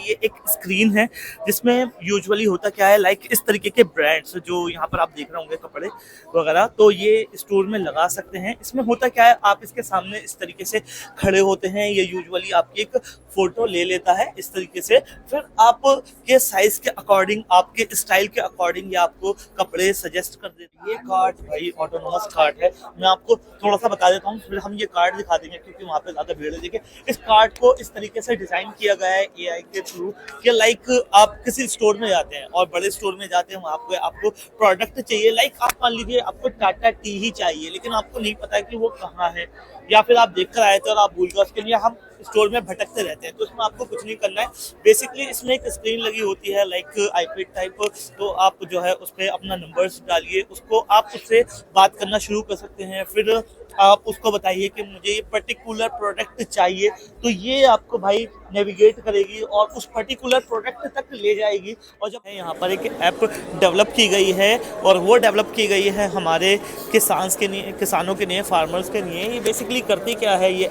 ये एक स्क्रीन है जिसमें यूजुअली होता क्या है, लाइक इस तरीके के ब्रांड्स जो यहाँ पर आप देख रहे होंगे कपड़े वगैरह, तो ये स्टोर में लगा सकते हैं। इसमें होता क्या है, आप इसके सामने इस तरीके से खड़े होते हैं, ये यूजुअली आपकी एक फोटो ले लेता है इस तरीके से, फिर आपके साइज के अकॉर्डिंग, आपके स्टाइल के अकॉर्डिंग ये आपको कपड़े सजेस्ट कर देती है। ये कार्ड भाई ऑटोनोमस कार्ड है, मैं आपको थोड़ा सा बता देता हूँ, फिर हम ये कार्ड दिखा देंगे क्योंकि वहाँ पे ज्यादा भीड़ है। देखिए इस कार्ड को इस तरीके से डिजाइन किया गया है एआई के थ्रू कि लाइक आप किसी स्टोर में जाते हैं और बड़े स्टोर में जाते हैं, वहाँ पे आपको प्रोडक्ट चाहिए, लाइक आप मान लीजिए आपको टाटा टी ही चाहिए लेकिन आपको नहीं पता है कि वो कहाँ है, या फिर आप देख कर आए थे और आप भूल गए, उसके लिए हम स्टोर में भटकते रहते हैं। तो इसमें आपको कुछ नहीं करना है, बेसिकली इसमें एक स्क्रीन लगी होती है लाइक आईपैड टाइप, तो आप जो है उस पर अपना नंबर्स डालिए, उसको आप उससे बात करना शुरू कर सकते हैं, फिर आप उसको बताइए कि मुझे ये पर्टिकुलर प्रोडक्ट चाहिए, तो ये आपको भाई नेविगेट करेगी और उस पर्टिकुलर प्रोडक्ट तक ले जाएगी। और जब यहाँ पर एक ऐप डेवलप की गई है और वो डेवलप की गई है हमारे किसानों के लिए, फार्मर्स के लिए। ये बेसिकली करती क्या है ये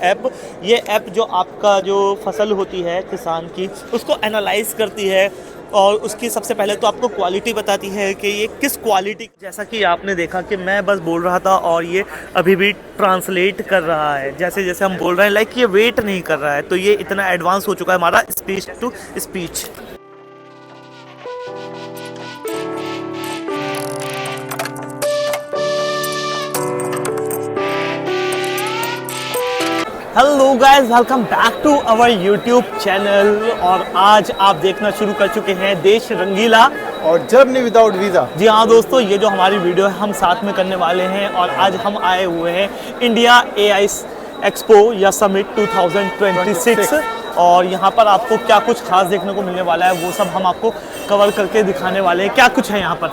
ऐप जो आपका जो फसल होती है किसान की, उसको एनालाइज करती है और उसकी सबसे पहले तो आपको क्वालिटी बताती है कि ये किस क्वालिटी, जैसा कि आपने देखा कि मैं बस बोल रहा था और ये अभी भी ट्रांसलेट कर रहा है, जैसे जैसे हम बोल रहे हैं, लाइक ये वेट नहीं कर रहा है, तो ये इतना एडवांस हो चुका है हमारा speech to speech. Hello guys, welcome back to our YouTube channel. और आज आप देखना शुरू कर चुके हैं देश रंगीला और जर्नी विदाउट वीज़ा। जी हाँ दोस्तों, ये जो हमारी वीडियो है हम साथ में करने वाले हैं और आज हम आए हुए हैं इंडिया एआई एक्सपो या समिट 2026 और यहाँ पर आपको क्या कुछ खास देखने को मिलने वाला है वो सब हम आपको कवर करके दिखाने वाले हैं। क्या कुछ है यहाँ पर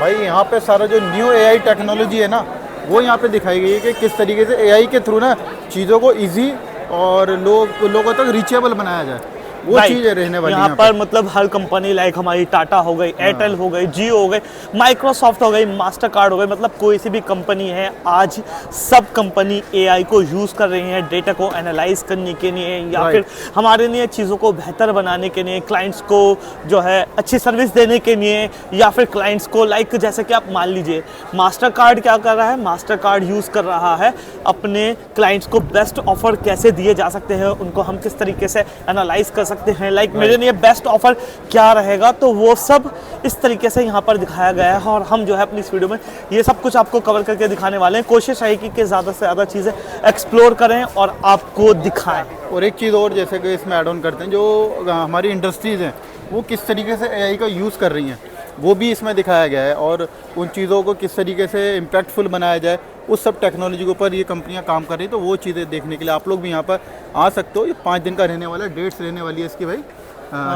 भाई? यहाँ पे सारा जो न्यू एआई टेक्नोलॉजी है ना, वो यहाँ पे दिखाई गई है कि किस तरीके से एआई के थ्रू ना चीज़ों को इजी और लोगों तक रीचेबल बनाया जाए, वो चीज़ रहने वाली है यहाँ पर। मतलब हर कंपनी लाइक हमारी टाटा हो गई, एयरटेल हो गई, जियो हो गई, माइक्रोसॉफ्ट हो गई, मास्टर कार्ड हो गई, मतलब कोई सी भी कंपनी है, आज सब कंपनी एआई को यूज़ कर रही है डेटा को एनालाइज करने के लिए या फिर हमारे लिए चीज़ों को बेहतर बनाने के लिए, क्लाइंट्स को जो है अच्छी सर्विस देने के लिए, या फिर क्लाइंट्स को लाइक जैसे कि आप मान लीजिए मास्टर कार्ड क्या कर रहा है, मास्टर कार्ड यूज़ कर रहा है अपने क्लाइंट्स को बेस्ट ऑफर कैसे दिए जा सकते हैं, उनको हम किस तरीके से एनालाइज कर सकते हैं, लाइक मेरे लिए बेस्ट ऑफर क्या रहेगा, तो वो सब इस तरीके से यहाँ पर दिखाया गया है और हम जो है अपनी इस वीडियो में ये सब कुछ आपको कवर करके दिखाने वाले हैं। कोशिश रहेगी कि ज़्यादा से ज़्यादा चीज़ें एक्सप्लोर करें और आपको दिखाएं। और एक चीज़ और जैसे कि इसमें ऐड ऑन करते हैं, जो हमारी इंडस्ट्रीज़ हैं वो किस तरीके से एआई का यूज़ कर रही हैं, वो भी इसमें दिखाया गया है और उन चीज़ों को किस तरीके से इम्पैक्टफुल बनाया जाए, उस सब टेक्नोलॉजी के ऊपर ये कंपनियां काम कर रही हैं। तो वो चीज़ें देखने के लिए आप लोग भी यहाँ पर आ सकते हो। ये 5 दिन का रहने वाला है, डेट्स रहने वाली है इसकी भाई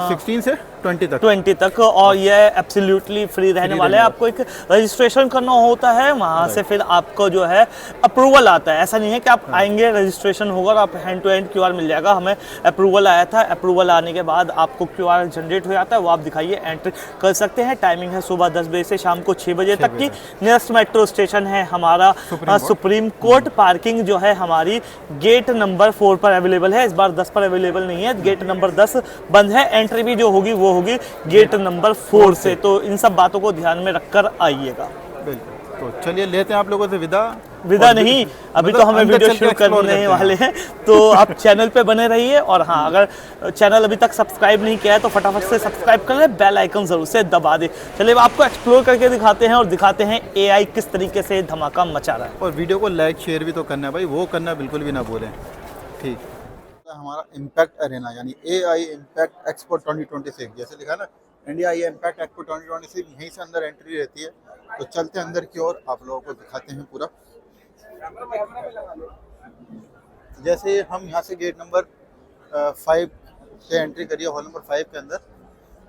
16 से 20 तक और ये एब्सोल्युटली फ्री रहने वाला है। आपको एक रजिस्ट्रेशन करना होता है, वहाँ से फिर आपको जो है अप्रूवल आता है। ऐसा नहीं है कि आप आएंगे रजिस्ट्रेशन होगा और आप हैंड टू हैंड क्यूआर मिल जाएगा। हमें अप्रूवल आया था, अप्रूवल आने के बाद आपको क्यूआर जनरेट हो जाता है, वो आप दिखाइए एंट्री कर सकते हैं। टाइमिंग है सुबह 10 बजे से शाम को 6 बजे तक की। नियरेस्ट मेट्रो स्टेशन है हमारा सुप्रीम कोर्ट। पार्किंग जो है हमारी गेट नंबर 4 पर अवेलेबल है, इस बार 10 पर अवेलेबल नहीं है, गेट नंबर 10 बंद है। एंट्री भी जो होगी वो होगी गेट नंबर 4 से, तो इन सब बातों को ध्यान में रखकर आइएगा। तो चलिए लेते हैं आप लोगों से विदा नहीं, अभी तो हमें वीडियो शुरू करने वाले हैं, तो आप चैनल पे बने रहिए। और हाँ, अगर चैनल अभी तक सब्सक्राइब नहीं किया है तो फटाफट से सब्सक्राइब कर लें, बेल आइकन जरूर से दबा दें। चलिए आपको एक्सप्लोर करके दिखाते हैं और दिखाते हैं एआई किस तरीके से धमाका मचा रहा है। और वीडियो को लाइक शेयर भी तो करना है भाई, वो करना बिल्कुल भी ना भूलें। ठीक, हमारा इम्पैक्ट अरेना यानी एआई इम्पैक्ट एक्सपो 2026 जैसे लिखा है ना, इंडिया आई इम्पैक्ट एक्सपो 2026, यहीं से अंदर एंट्री रहती है। तो चलते हैं अंदर की ओर, आप लोगों को दिखाते हैं पूरा। जैसे हम यहाँ से गेट नंबर 5 से एंट्री करिए, हॉल नंबर 5 के अंदर,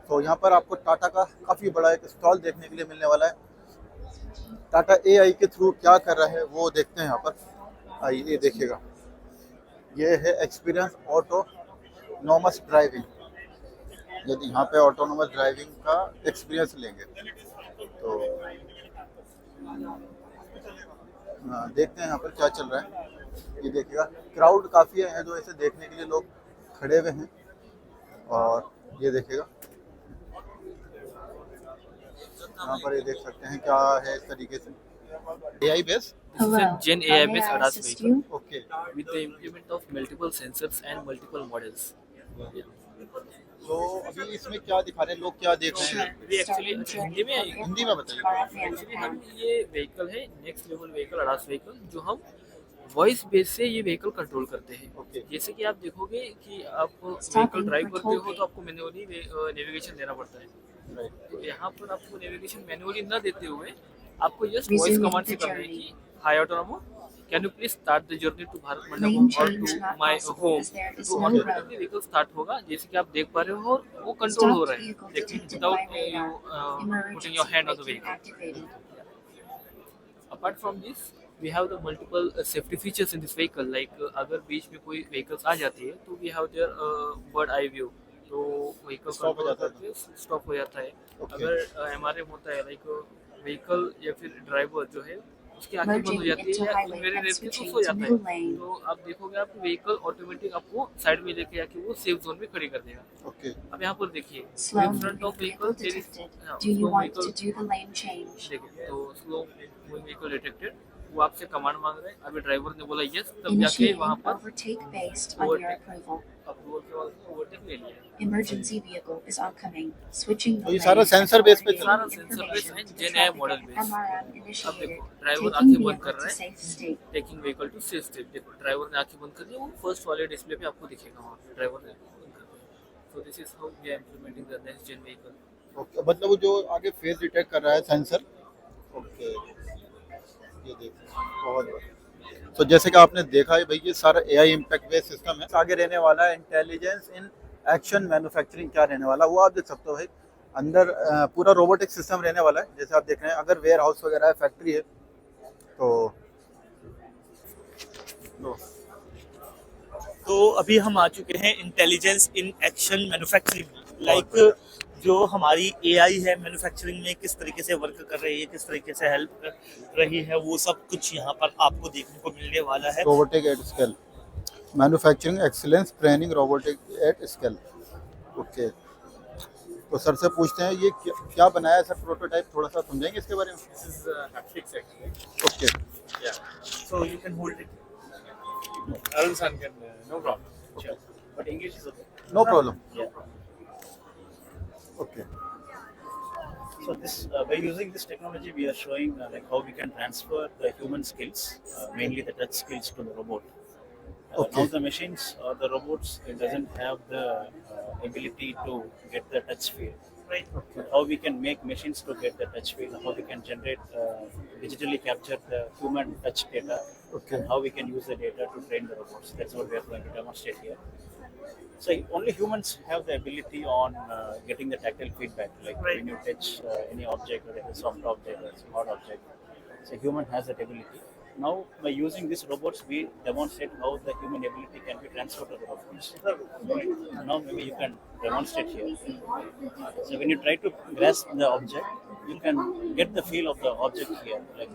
तो यहाँ पर आपको टाटा का काफ़ी बड़ा एक स्टॉल देखने के लिए मिलने वाला है। टाटा एआई के थ्रू क्या कर रहा है वो देखते हैं यहाँ पर। आइए देखिएगा, ये है एक्सपीरियंस ऑटोनोमस ड्राइविंग। यदि यहाँ पे ऑटोनोमस ड्राइविंग का एक्सपीरियंस लेंगे तो देखते हैं यहाँ पर क्या चल रहा है। ये देखिएगा, क्राउड काफ़ी है जो इसे देखने के लिए लोग खड़े हुए हैं। और ये देखिएगा, यहाँ पर ये देख सकते हैं क्या है इस तरीके से AI base. This is a Gen AI based ADAS vehicle okay, with the implement of multiple sensors and multiple models. Yeah. तो अभी इसमें क्या दिखा रहे हैं लोग, क्या देख रहे हैं? We actually हिंदी में आएगी। हिंदी में बताइए। एक्चुअली हम ये व्हीकल है next level vehicle ADAS vehicle जो हम वॉइस बेस से ये व्हीकल कंट्रोल करते हैं। Okay. जैसे कि आप देखोगे कि आप व्हीकल ड्राइव करते हो तो आपको मैन्युअली नेविगेशन देना पड़ता है। राइट, तो यहाँ पर आपको नेविगेशन मैन्युअली न देते हुए आपको जस्ट वॉइस कमांड से करना है कि hi Autonomo can you please start the journey to Bharat Mandapam और टू माय होम, तो ऑटोमेटिकली व्हीकल स्टार्ट होगा जैसे कि आप देख पा रहे हो, और वो कंट्रोल हो रहा है without you putting your hand on the vehicle. Apart from this we have the multiple safety features in this vehicle, like अगर बीच में कोई व्हीकल्स आ जाती है तो we have there bird eye view, तो व्हीकल Stop हो जाता है। करके स्टॉप हो जाता है। Okay. अगर MRM होता है लाइक व्हीकल या फिर ड्राइवर जो है उसकी आंखें बंद हो जाती है या मेरे रेस में कुछ हो जाता है, तो आप देखोगे आप व्हीकल ऑटोमेटिक आपको साइड में लेके आके वो सेफ जोन में खड़ी कर देगा। ओके, अब यहाँ पर देखिए Slow in front of vehicle there is detected. Do you want to do the lane change? देखिए तो स्लो मूविंग व्हीकल डिटेक्टेड, वो आपसे कमांड मांग रहे हैं। अभी ड्राइवर ने बोला यस, तब जाके Initiating वहाँ पर overtake based on your approval. Approval के बाद ओवरटेक ले लिया। Emergency vehicle is oncoming. Switching the तो ये lane सारा sensor base पे and सारा forwarding sensor base है, information to Gen the AI traffic model at base। MRM अब initiated. देखो ड्राइवर Taking आंखें बंद vehicle कर to रहा है, safe state. Taking vehicle to safe state. देखो ड्राइवर ने आंखें बंद कर दी, वो फर्स्ट वाले डिस्प्ले पे आपको दिखेगा वहाँ पे ड्राइवर ने बंद कर दिया। So this is how we are implementing the next gen vehicle. Okay, मतलब वो जो आगे फेस डिटेक्ट कर रहा है सेंसर। ओके, ये देखिए बहुत बढ़िया। तो जैसे कि आपने देखा है भाई, ये सारा AI इम्पैक्ट बेस्ड सिस्टम है। आगे रहने वाला है इंटेलिजेंस इन एक्शन मैन्युफैक्चरिंग, क्या रहने वाला वो आप देख सकते हो भाई। अंदर पूरा रोबोटिक सिस्टम रहने वाला है, जैसे आप देख रहे हैं। अगर वेयर हाउस वगैरह है, फैक्ट्री है, तो तो अभी हम आ चुके हैं intelligence in action manufacturing, like जो हमारी AI है मैन्युफैक्चरिंग में किस तरीके से वर्क कर रही है, किस तरीके से हेल्प कर रही है, वो सब कुछ यहाँ पर आपको देखने को मिलने वाला है। Robotic at scale, manufacturing excellence training robotic at scale. Okay, तो सर से पूछते हैं ये क्या बनाया है सर, प्रोटोटाइप थोड़ा सा समझाएंगे इसके बारे में? This is haptics actually. Okay, yeah so you can hold it. Arun san can no problem, Sure. But English is okay. No problem. Yeah. Okay, So this, by using this technology, we are showing like how we can transfer the human skills, mainly the touch skills, to the robot. Okay. Now the machines or the robots, it doesn't have the ability to get the touch feel. Right. Okay. How we can make machines to get the touch feel? How we can generate, digitally capture the human touch data? Okay. And how we can use the data to train the robots? That's what we are going to demonstrate here. So only humans have the ability on getting the tactile feedback, like when you touch any object, whether it's a soft object or it's a hard object. So human has that ability. Now by using these robots, we demonstrate how the human ability can be transferred to the robots. Now maybe you can demonstrate here. So when you try to grasp the object, you can get the feel of the object here. Like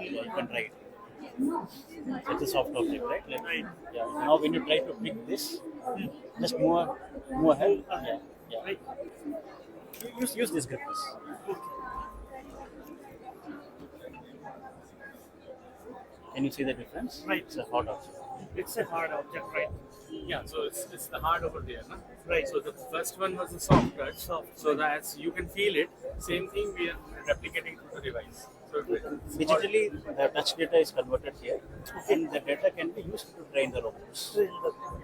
you can try it. It's a soft object, right? Like, yeah. Now when you try to pick this, just move ahead. Yeah. Use this grip. Can you see the difference? Right. It's a hard object. It's a hard object, right? yeah, so it's the hard over there, na? Right. So the first one was the soft touch, Soft. so that you can feel it. Same thing we are replicating to the device. So Digitally, the touch data is converted here, and the data can be used to train the robots.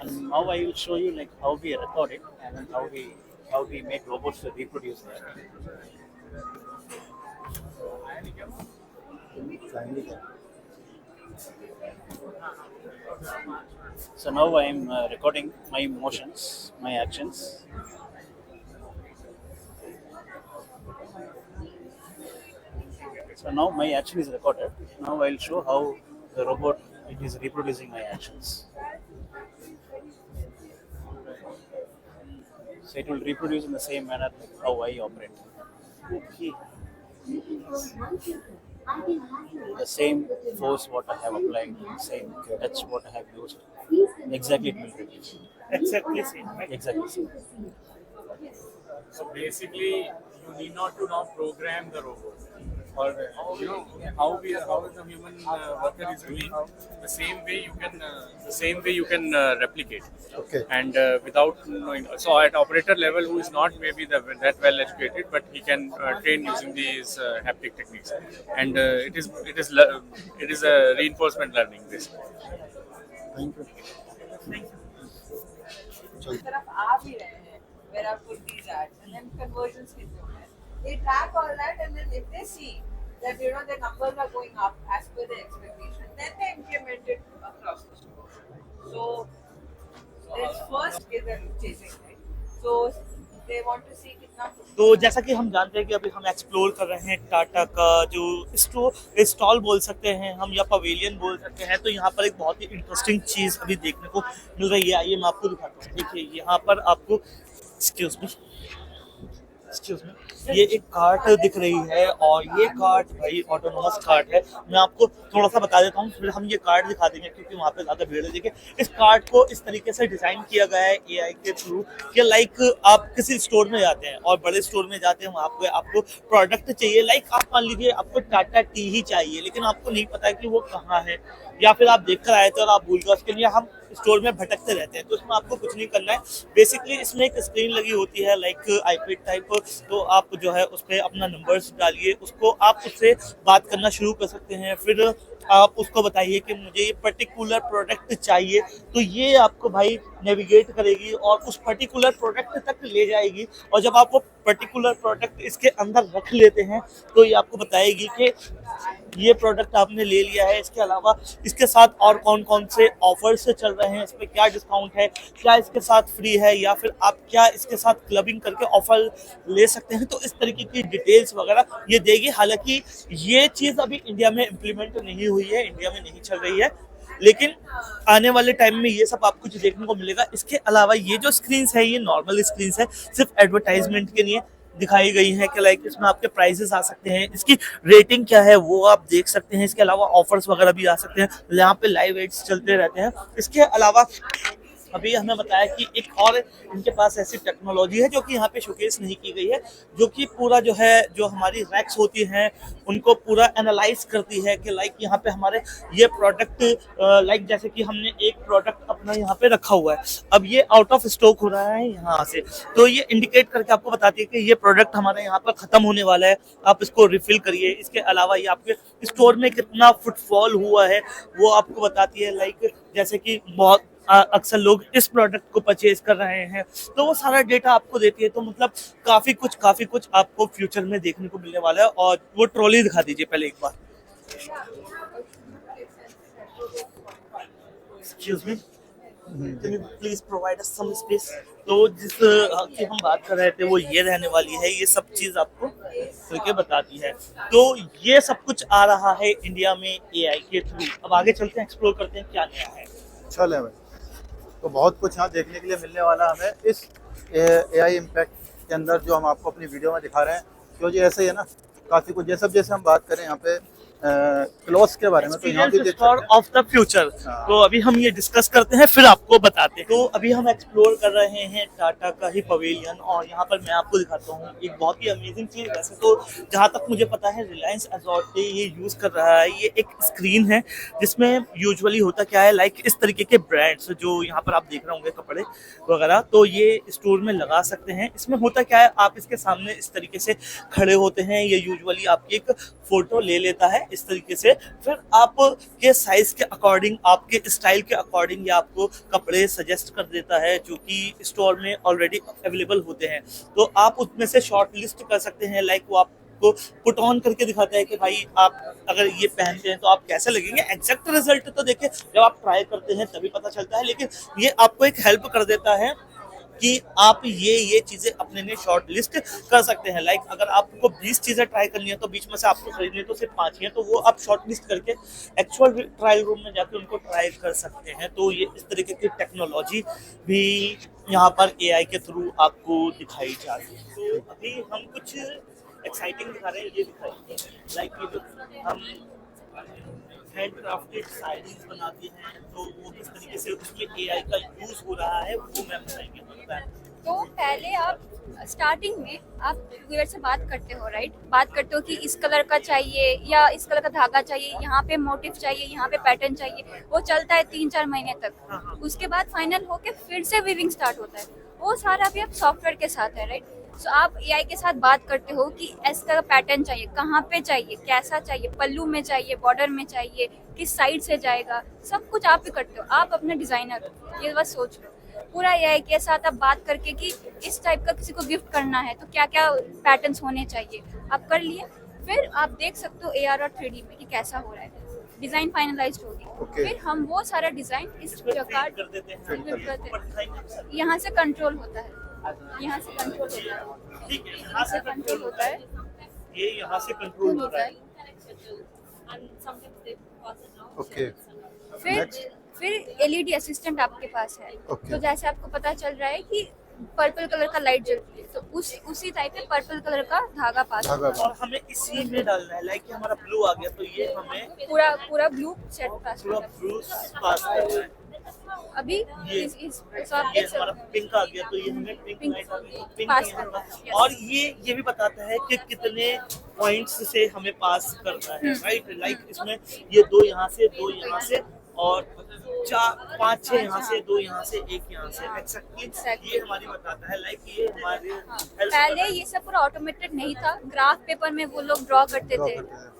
And now I will show you like how we record it and then how we make robots to reproduce that. So now I am recording my motions, my actions. So now my action is recorded. Now I will show how the robot it is reproducing my actions. So it will reproduce in the same manner like how I operate. Okay. The same force what I have applied, same touch what I have used, exactly it will reproduce. Exactly same, right? Exactly same. basically you need not to now program the robot, or you know how the human worker is doing. The same way you can replicate. Okay. And without knowing, so at operator level, who is not maybe that well educated, but he can train using these haptic techniques, and it is a reinforcement learning basically. Thank you. तरफ आ भी रहे हैं where I put these ads and then conversions कितने हो रहे हैं. They track all that and then if they see that you know the numbers are going up as per the expectation, then they implement it across the store. So this first is the chasing, right? So they want to see कितना. तो जैसा कि हम जानते हैं कि अभी हम एक्सप्लोर कर रहे हैं टाटा का जो स्टॉल बोल सकते हैं हम या पवेलियन बोल सकते हैं, तो यहाँ पर एक बहुत ही इंटरेस्टिंग चीज़ अभी देखने को मिल रही है। आइए मैं आपको दिखाता हूँ। देखिए यहाँ पर आपको एक्सक्यूज मी ये एक कार्ट दिख रही है और ये कार्ट भाई ऑटोनोमस कार्ट है। मैं आपको थोड़ा सा बता देता हूँ, फिर हम ये कार्ट दिखा देंगे क्योंकि वहाँ पे ज़्यादा भीड़ है। देखिए इस कार्ट को इस तरीके से डिज़ाइन किया गया है एआई के थ्रू कि लाइक आप किसी स्टोर में जाते हैं और बड़े स्टोर में जाते हैं, वहाँ पे आपको प्रोडक्ट चाहिए। लाइक आप मान लीजिए आपको टाटा टी ही चाहिए लेकिन आपको नहीं पता है कि वो कहाँ है, या फिर आप देख कर आए थे और आप भूल गए। उसके लिए हम स्टोर में भटकते रहते हैं, तो इसमें आपको कुछ नहीं करना है। बेसिकली इसमें एक स्क्रीन लगी होती है लाइक आईपैड टाइप, तो आप जो है उस पर अपना नंबर्स डालिए, उसको आप उससे बात करना शुरू कर सकते हैं। फिर आप उसको बताइए कि मुझे ये पर्टिकुलर प्रोडक्ट चाहिए, तो ये आपको भाई नेविगेट करेगी और उस पर्टिकुलर प्रोडक्ट तक ले जाएगी। और जब आप वो पर्टिकुलर प्रोडक्ट इसके अंदर रख लेते हैं तो ये आपको बताएगी कि ये प्रोडक्ट आपने ले लिया है। इसके अलावा इसके साथ और कौन कौन से ऑफर्स चल रहे हैं, इस पर क्या डिस्काउंट है, क्या इसके साथ फ्री है, या फिर आप क्या इसके साथ क्लबिंग करके ऑफर ले सकते हैं। तो इस तरीके की डिटेल्स वगैरह ये देगी। हालांकि ये चीज़ अभी इंडिया में इम्प्लीमेंट नहीं हुई है, इंडिया में नहीं चल रही है, लेकिन आने वाले टाइम में ये सब आपको जो देखने को मिलेगा। इसके अलावा ये जो स्क्रीन्स है ये नॉर्मल स्क्रीन्स है, सिर्फ एडवर्टाइजमेंट के लिए दिखाई गई है कि लाइक इसमें आपके प्राइसेस आ सकते हैं, इसकी रेटिंग क्या है वो आप देख सकते हैं। इसके अलावा ऑफर्स वगैरह भी आ सकते हैं, यहाँ पे लाइव एड्स चलते रहते हैं। इसके अलावा अभी हमें बताया कि एक और इनके पास ऐसी टेक्नोलॉजी है जो कि यहाँ पे शोकेस नहीं की गई है, जो कि पूरा जो है जो हमारी रैक्स होती हैं उनको पूरा एनालाइज करती है कि लाइक यहाँ पे हमारे ये प्रोडक्ट लाइक जैसे कि हमने एक प्रोडक्ट अपना यहाँ पे रखा हुआ है, अब ये आउट ऑफ स्टॉक हो रहा है यहाँ से, तो ये इंडिकेट करके आपको बताती है कि ये प्रोडक्ट हमारे यहाँ पर ख़त्म होने वाला है, आप इसको रिफिल करिए। इसके अलावा ये आपके स्टोर में कितना फुटफॉल हुआ है वो आपको बताती है। लाइक जैसे कि बहुत अक्सर लोग इस प्रोडक्ट को परचेज कर रहे हैं, तो वो सारा डेटा आपको देती है। तो मतलब काफ़ी कुछ आपको फ्यूचर में देखने को मिलने वाला है। और वो ट्रॉली दिखा दीजिए पहले एक बार। Excuse me, can you please provide us some space. तो जिस की हम बात कर रहे थे वो ये रहने वाली है, ये सब चीज़ आपको करके बताती है। तो ये सब कुछ आ रहा है इंडिया में एआई के थ्रू। अब आगे चलते हैं, एक्सप्लोर करते हैं क्या नया है। चले भाई, तो बहुत कुछ यहाँ देखने के लिए मिलने वाला हमें इस एआई इम्पैक्ट के अंदर जो हम आपको अपनी वीडियो में दिखा रहे हैं। क्योंकि ऐसे ही है ना, काफ़ी कुछ जैसे हम बात करें यहाँ पे क्लॉथ्स के बारे में, तो यहाँ भी स्टोर ऑफ द फ्यूचर। तो अभी हम ये डिस्कस करते हैं फिर आपको बताते हैं। तो अभी हम एक्सप्लोर कर रहे हैं टाटा का ही पवेलियन, और यहाँ पर मैं आपको दिखाता हूँ एक बहुत ही अमेजिंग चीज़। वैसे तो जहाँ तक मुझे पता है रिलायंस अजॉर्टे ये यूज़ कर रहा है। ये एक स्क्रीन है जिसमें यूजुअली होता क्या है, लाइक इस तरीके के ब्रांड्स जो यहाँ पर आप देख रहे होंगे कपड़े वगैरह, तो ये स्टोर में लगा सकते हैं। इसमें होता क्या है, आप इसके सामने इस तरीके से खड़े होते हैं, ये यूजुअली आपकी एक फ़ोटो ले लेता है इस तरीके से, फिर आपके साइज के अकॉर्डिंग, आपके स्टाइल के अकॉर्डिंग ये आपको कपड़े सजेस्ट कर देता है जो कि स्टोर में ऑलरेडी अवेलेबल होते हैं। तो आप उसमें से शॉर्ट लिस्ट कर सकते हैं। लाइक वो आपको पुट ऑन करके दिखाता है कि भाई आप अगर ये पहनते हैं तो आप कैसे लगेंगे। एग्जैक्ट रिजल्ट तो देखिए जब आप ट्राई करते हैं तभी पता चलता है, लेकिन ये आपको एक हेल्प कर देता है कि आप ये चीज़ें अपने लिए शॉर्ट लिस्ट कर सकते हैं। लाइक अगर आपको 20 चीज़ें ट्राई करनी है तो बीच में से आपको खरीदनी है तो सिर्फ 5 ही है, तो वो आप शॉर्ट लिस्ट करके एक्चुअल ट्रायल रूम में जाकर उनको ट्राई कर सकते हैं। तो ये इस तरीके की टेक्नोलॉजी भी यहाँ पर एआई के थ्रू आपको दिखाई जा रही है। तो अभी हम कुछ एक्साइटिंग दिखा रहे हैं, ये दिखाइए। लाइक ये जो हम हैंड क्राफ्टेड साइडिंग्स बनाते हैं तो वो किस तरीके से उसमें एआई का यूज़ हो रहा है वो मैं बताएंगे। तो पहले आप स्टार्टिंग में आप व्यूअर से बात करते हो, राइट? बात करते हो कि इस कलर का चाहिए या इस कलर का धागा चाहिए, यहाँ पे मोटिव चाहिए, यहाँ पे पैटर्न चाहिए। वो चलता है 3-4 महीने तक। उसके बाद फाइनल होके फिर से वीविंग स्टार्ट होता है। वो सारा भी अब सॉफ्टवेयर के साथ है, राइट? सो आप एआई के साथ बात करते हो कि ऐसा पैटर्न चाहिए, कहाँ पे चाहिए, कैसा चाहिए, पल्लू में चाहिए, बॉर्डर में चाहिए, किस साइड से जाएगा, सब कुछ आप ही करते हो। आप अपने डिजाइनर हो, ये बस सोच लो। पूरा एआई के साथ आप बात करके कि इस टाइप का किसी को गिफ्ट करना है तो क्या क्या पैटर्न्स होने चाहिए, आप कर लिए। फिर आप देख सकते हो AR और 3D में कि कैसा हो रहा है। डिजाइन फाइनलाइज्ड होगी। Okay. फिर हम वो सारा डिजाइन इस जगह कर देते हैं। यहाँ से कंट्रोल होता है, यहाँ से कंट्रोल होता है, ठीक है, यहाँ से कंट्रोल होता है, ये यहाँ से कंट्रोल होता है। ओके। फिर LED असिस्टेंट आपके पास है। Okay. तो जैसे आपको पता चल रहा है कि पर्पल कलर का लाइट जलती है, तो उसी टाइप में पर्पल कलर का धागा पास धागा होता और हमें इसी में डालना है, लाइक हमारा ब्लू आ गया तो ये हमें है। पूरा ब्लू सेट पास पूरा होता है। ब्लू पास करना है। अभी ये तो आप ये देख हमारा सकते पिंक आ गया तो ये हमें पिंक Pink लाइट आ गई, पिंक पास यहाँ करना पर। है, yes. और ये भी बताता है कि कितने पॉइंट्स से हमें पास करना है, राइट? लाइक इसमें ये 2 यहाँ से 2 यहाँ से और 4 5 6 यहाँ से 2 यहाँ से 1 यहाँ से एक्जेक्टली ये हमारी बताता है। लाइक ये हमारे help पहले करता है। ये सब पूरा ऑटोमेटेड नहीं था। ग्राफ पेपर में वो लोग ड्रॉ करते थे,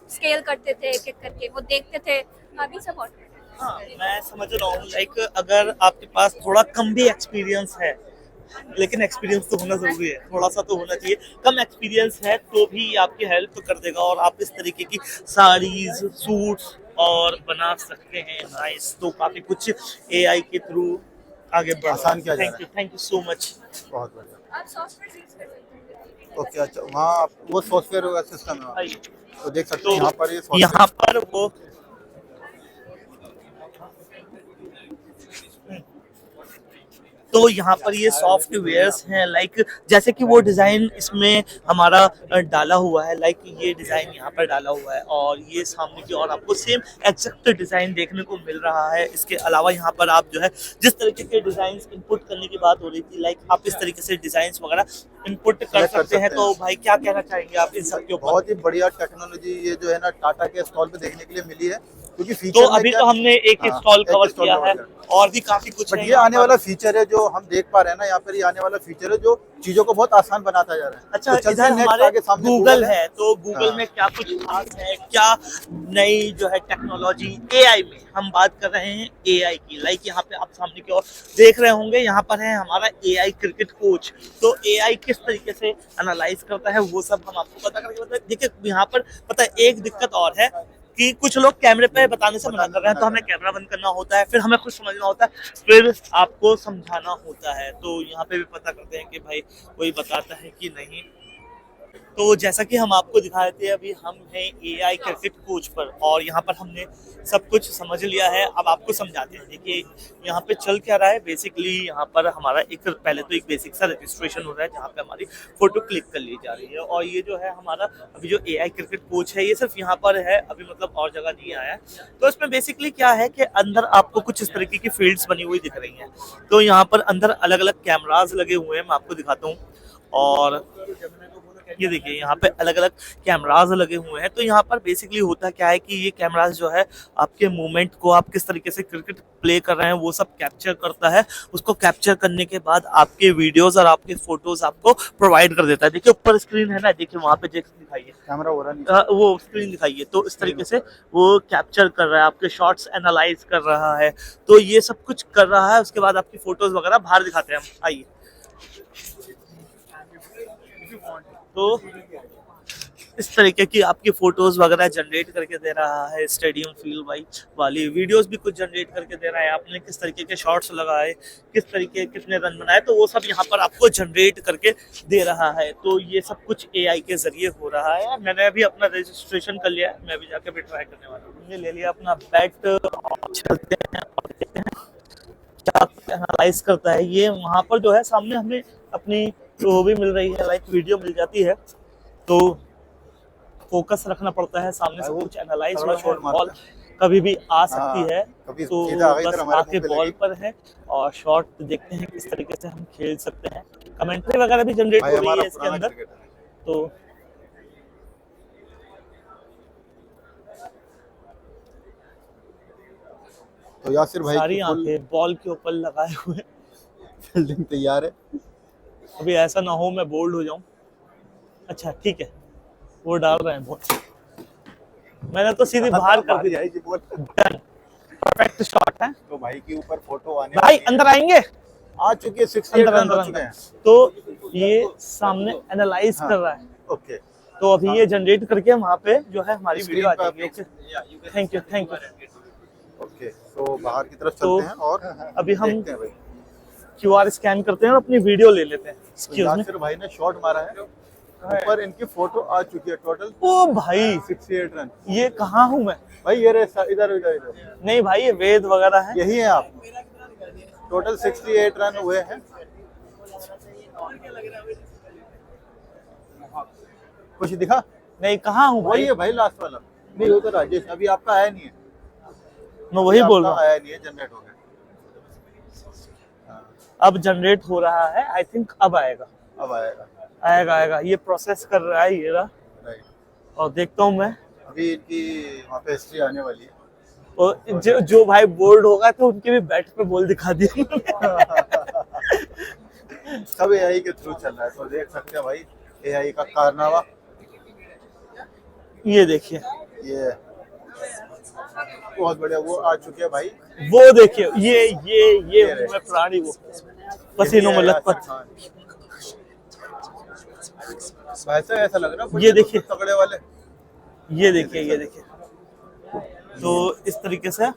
स्केल करते थे एक एक करके, वो देखते थे। अभी सब ऑटोमेटेड। हाँ, मैं समझ रहा हूँ। लाइक अगर आपके पास थोड़ा कम भी एक्सपीरियंस है, लेकिन एक्सपीरियंस तो होना जरूरी है, थोड़ा सा तो होना चाहिए। कम एक्सपीरियंस है तो भी आपकी हेल्प कर देगा और आप इस तरीके की साड़ीज, सूट्स और बना सकते हैं। नाइस। तो काफी कुछ एआई के थ्रू आगे बढ़ आसान किया जा रहा है। Thank you so much. बहुत बढ़िया। आप सॉफ्टवेयर यूज कर सकते हैं। ओके, अच्छा, वहाँ वो सॉफ्टवेयर का सिस्टम है, आइए। तो देख सकते तो हैं यहाँ पर ये software- यहाँ पर वो तो यहाँ पर ये सॉफ्टवेयर्स हैं, लाइक जैसे कि वो डिज़ाइन इसमें हमारा डाला हुआ है, लाइक ये डिज़ाइन यहाँ पर डाला हुआ है और ये सामने की ओर आपको सेम एग्जैक्ट डिज़ाइन देखने को मिल रहा है। इसके अलावा यहाँ पर आप जो है जिस तरीके के डिज़ाइंस इनपुट करने की बात हो रही थी, लाइक आप इस तरीके से डिज़ाइंस वगैरह इनपुट कर सकते हैं। तो भाई क्या कहना चाहेंगे आप इन सब के ऊपर? बहुत ही बढ़िया टेक्नोलॉजी ये जो है ना टाटा के स्टॉल पे देखने के लिए मिली है, क्योंकि तो फीचर अभी तो हमने एक हाँ, स्टॉल एक कवर स्टॉल किया कवर है किया। और भी काफी कुछ बट है ये यहाँ आने पर। वाला फीचर है जो हम देख पा रहे हैं ना, यहाँ पर ये आने वाला फीचर है जो चीजों को बहुत आसान बनाता जा रहा है। अच्छा, तो चलते इधर हैं next, हमारे आगे सामने गूगल है, तो गूगल हाँ। में क्या कुछ खास है, क्या नई जो है टेक्नोलॉजी एआई में हम बात कर रहे हैं एआई की। लाइक यहाँ पे आप सामने की ओर देख रहे होंगे, यहाँ पर है हमारा एआई क्रिकेट कोच। तो एआई किस तरीके से एनालाइज करता है वो सब हम आपको पता करके बताएं। देखिए यहाँ पर पता है एक दिक्कत और है कि कुछ लोग कैमरे पे बताने से मना कर रहे हैं, तो हमें कैमरा बंद करना होता है, फिर हमें खुद समझना होता है, फिर आपको समझाना होता है। तो यहाँ पे भी पता करते हैं कि भाई कोई बताता है कि नहीं। तो जैसा कि हम आपको दिखा रहे थे, अभी हम हैं एआई क्रिकेट कोच पर और यहाँ पर हमने सब कुछ समझ लिया है। अब आपको समझाते हैं। देखिए यहाँ पे चल क्या रहा है। बेसिकली यहाँ पर हमारा एक पहले तो एक बेसिक सा रजिस्ट्रेशन हो रहा है, जहाँ पे हमारी फोटो क्लिक कर ली जा रही है। और ये जो है हमारा अभी जो एआई क्रिकेट कोच है, ये सिर्फ यहाँ पर है, अभी मतलब और जगह नहीं आया है। तो इसमें बेसिकली क्या है कि अंदर आपको कुछ इस तरीके की फील्ड्स बनी हुई दिख रही हैं। तो यहाँ पर अंदर अलग अलग कैमराज लगे हुए हैं, मैं आपको दिखाता हूँ। और ये देखिए यहाँ पे अलग अलग कैमराज लगे हुए हैं। तो यहाँ पर बेसिकली होता क्या है कि ये कैमराज जो है आपके मूवमेंट को, आप किस तरीके से क्रिकेट प्ले कर रहे हैं वो सब कैप्चर करता है। उसको कैप्चर करने के बाद आपके वीडियोस और आपके फोटोज आपको प्रोवाइड कर देता है। देखिए ऊपर स्क्रीन है ना, देखिए वहाँ पे दिखाइए, कैमरा हो रहा नहीं। वो स्क्रीन दिखाइए। तो इस तरीके से वो कैप्चर कर रहा है, आपके शॉट्स एनालाइज कर रहा है। तो ये सब कुछ कर रहा है। उसके बाद आपकी फोटोज वगैरह बाहर दिखाते हैं हम। आइए, तो इस तरीके की आपकी फोटोज वगैरह जनरेट करके दे रहा है। स्टेडियम फील वाली वीडियोस भी कुछ जनरेट करके दे रहा है। आपने किस तरीके के शॉट्स लगाए, किस तरीके कितने रन बनाए, तो वो सब यहाँ पर आपको जनरेट करके दे रहा है। तो ये सब कुछ एआई के जरिए हो रहा है। मैंने अभी अपना रजिस्ट्रेशन कर लिया है, मैं अभी जाके भी ट्राई करने वाला हूँ। ले लिया अपना बैट, चलते हैं और देखते हैं क्या एनालाइज करता है ये। वहाँ पर जो है सामने हमें अपनी वो भी मिल रही है, लाइक वीडियो मिल जाती है। तो फोकस रखना पड़ता है, सामने से कुछ एनालाइज थोड़ा हो शॉट मारता बॉल कभी भी आ सकती है। कभी तो सीधा आ गई बस इधर हमारे आके मुंह पे बॉल लगी। पर है और शॉट देखते हैं किस तरीके से हम खेल सकते हैं। कमेंट्री वगैरह भी जनरेट भाई हो रही हमारा है इसके पुराना अंदर। क्रिकेटर है। तो तो यासिर भाई सारी की फुल आंखें बॉल के ऊपर लगाए हुए हैं। फील्डिंग तैयार है। अभी ऐसा ना हो मैं बोल्ड हो जाऊं। अच्छा ठीक है, वो डाल रहे हैं बॉल, मैंने तो सीधी बाहर कर दी। जाएगी बॉल। परफेक्ट शॉट है तो भाई के ऊपर फोटो आने भाई। वाली है। अंदर आएंगे, आ चुके हैं, 68 अंदर रन अंदर हो चुके अंदर। हैं। तो ये सामने एनालाइज हाँ। कर रहा है। ओके, तो अभी ये जनरेट करके वहाँ पे जो है हमारी स्क्रीन वीडियो आ पे आप जाएगी। Thank you thank you. Okay. तो बाहर की तरफ तो चलते हैं और अभी हम देखते हैं भाई। QR स्कैन करते हैं और अपनी वीडियो ले लेते हैं। तो एक्सक्यूज मी। यासिर भाई ने शॉट मारा है, ऊपर इनकी फोटो आ चुकी है। टोटल ओ भाई 68 रन। ये कहाँ हूँ मैं? भाई ये रहे इधर इधर इधर, नहीं भाई ये वेद वगैरह है। यही है आप। टोटल 68 रन हुए हैं। कुछ दिखा? नहीं कहाँ हूँ वही भाई? है भाई, लास्ट वाला। नहीं वो तो राजेश, अभी आपका आया नहीं है। मैं वही बोल रहा हूँ। आया नहीं है, जनरेट हो गया। अब जनरेट हो रहा है, आई थिंक अब आएगा अब आएगा। आएगा आएगा। ये प्रोसेस कर रहा है ये रहा। राइट। और देखता हूँ मैं। अभी इनकी वहाँ पे हिस्ट्री आने वाली है। और जो भाई बोल्ड होगा तो उनके भी बैट पे बॉल दिखा दिया। सब एआई के थ्रू चल रहा है, तो देख सकते हैं भाई एआई का कारनामा। ये देखिए, ये बहुत बढ़िया, वो आ चुके हैं भाई। वो देखिए, ये रहे। मैं प्राणी वो पसीनों में लथपथ। वैसे ऐसा लग रहा है ये देखिए। तगड़े वाले। ये देखिए ये देखिए। तो इस तरीके से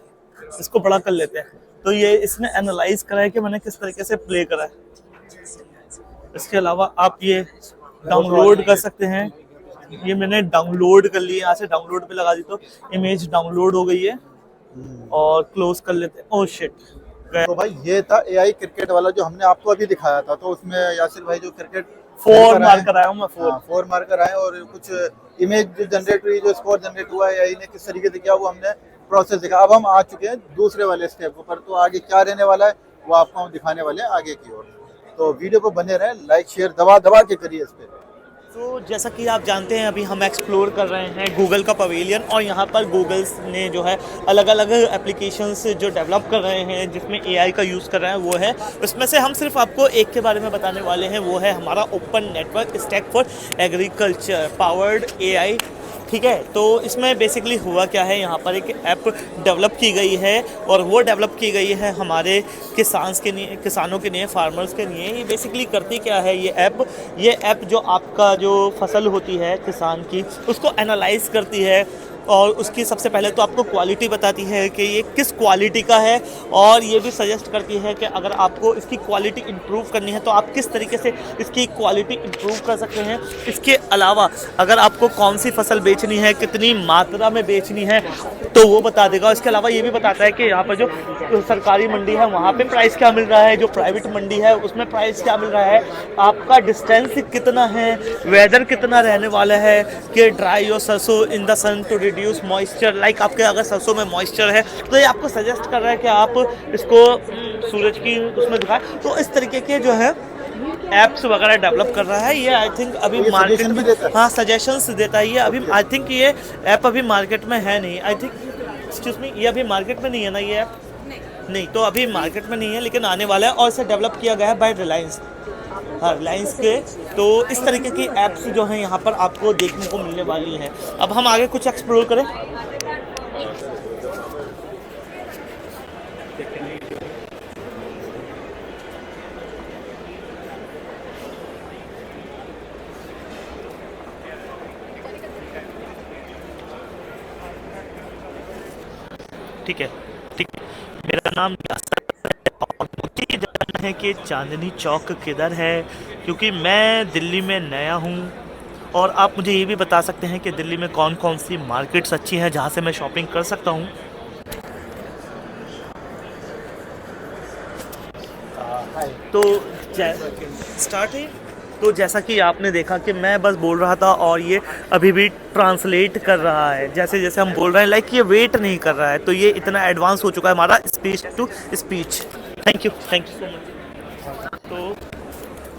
इसको बड़ा कर लेते हैं। तो ये इसने एनालाइज करा है कि मैंने किस तरीके से प्ले करा है। इसके अलावा आप ये डाउनलोड कर सकते हैं। ये मैंने डाउनलोड कर लिया, यहाँ से डाउनलोड पे लगा दी तो इमेज डाउनलोड हो गई है। और क्लोज कर लेते हैं। Oh shit. तो भाई ये था एआई क्रिकेट वाला जो हमने आपको अभी दिखाया था। तो उसमें यासिर भाई जो क्रिकेट 4 मार्कर आया हूँ मैं। 4 मार्कर आए और कुछ इमेज जो जनरेट हुई, जो स्कोर जनरेट हुआ है एआई ने किस तरीके से किया, वो हमने प्रोसेस देखा। अब हम आ चुके हैं दूसरे वाले स्टेप पर। तो आगे क्या रहने वाला है वो आपको हम दिखाने वाले हैं आगे की ओर। तो वीडियो को बने रहें, लाइक शेयर दबा दबा के करिए इस पे। तो जैसा कि आप जानते हैं अभी हम एक्सप्लोर कर रहे हैं गूगल का पवेलियन। और यहाँ पर गूगल्स ने जो है अलग अलग एप्लीकेशंस जो डेवलप कर रहे हैं जिसमें एआई का यूज़ कर रहे हैं वो है। उसमें से हम सिर्फ आपको एक के बारे में बताने वाले हैं, वो है हमारा open network stack for agriculture powered AI. ठीक है, तो इसमें बेसिकली हुआ क्या है, यहाँ पर एक ऐप डेवलप की गई है और वो डेवलप की गई है हमारे किसानों के लिए, फार्मर्स के लिए। ये बेसिकली करती क्या है ये ऐप जो आपका जो फसल होती है किसान की, उसको एनालाइज करती है और उसकी सबसे पहले तो आपको क्वालिटी बताती है कि ये किस क्वालिटी का है। और ये भी सजेस्ट करती है कि अगर आपको इसकी क्वालिटी इंप्रूव करनी है तो आप किस तरीके से इसकी क्वालिटी इंप्रूव कर सकते हैं। इसके अलावा अगर आपको कौन सी फसल बेचनी है, कितनी मात्रा में बेचनी है, तो वो बता देगा। इसके अलावा ये भी बताता है कि यहाँ पर जो सरकारी मंडी है वहाँ पे प्राइस क्या मिल रहा है, जो प्राइवेट मंडी है उसमें प्राइस क्या मिल रहा है, आपका डिस्टेंस कितना है, वेदर कितना रहने वाला है, कि ड्राई और सरसों in the sun to reduce moisture. Like आपके अगर सरसों में मॉइस्चर है तो ये आपको सजेस्ट कर रहा है कि आप इसको सूरज की उसमें दिखाएं। तो इस तरीके के जो है एप्स वगैरह डेवलप कर रहा है ये। आई थिंक अभी मार्केट में, हाँ सजेशंस देता है ये। अभी आई थिंक ये ऐप अभी मार्केट में है नहीं। आई थिंक एक्सक्यूज मी, ये अभी मार्केट में नहीं है ना ये ऐप? नहीं, तो अभी मार्केट में नहीं है लेकिन आने वाला है। और इसे डेवलप किया गया है बाय रिलायंस, हाँ रिलायंस के। तो इस तरीके की ऐप्स जो हैं यहाँ पर आपको देखने को मिलने वाली हैं। अब हम आगे कुछ एक्सप्लोर करें। ठीक है, मेरा नाम यासर है और मुझे ये जानना है कि चांदनी चौक किधर है, क्योंकि मैं दिल्ली में नया हूँ। और आप मुझे ये भी बता सकते हैं कि दिल्ली में कौन कौन सी मार्केट्स अच्छी हैं जहाँ से मैं शॉपिंग कर सकता हूँ। तो स्टार्ट है। तो जैसा कि आपने देखा कि मैं बस बोल रहा था और ये अभी भी ट्रांसलेट कर रहा है, जैसे जैसे हम बोल रहे हैं, लाइक ये वेट नहीं कर रहा है। तो ये इतना एडवांस हो चुका है हमारा speech to speech. Thank you so much.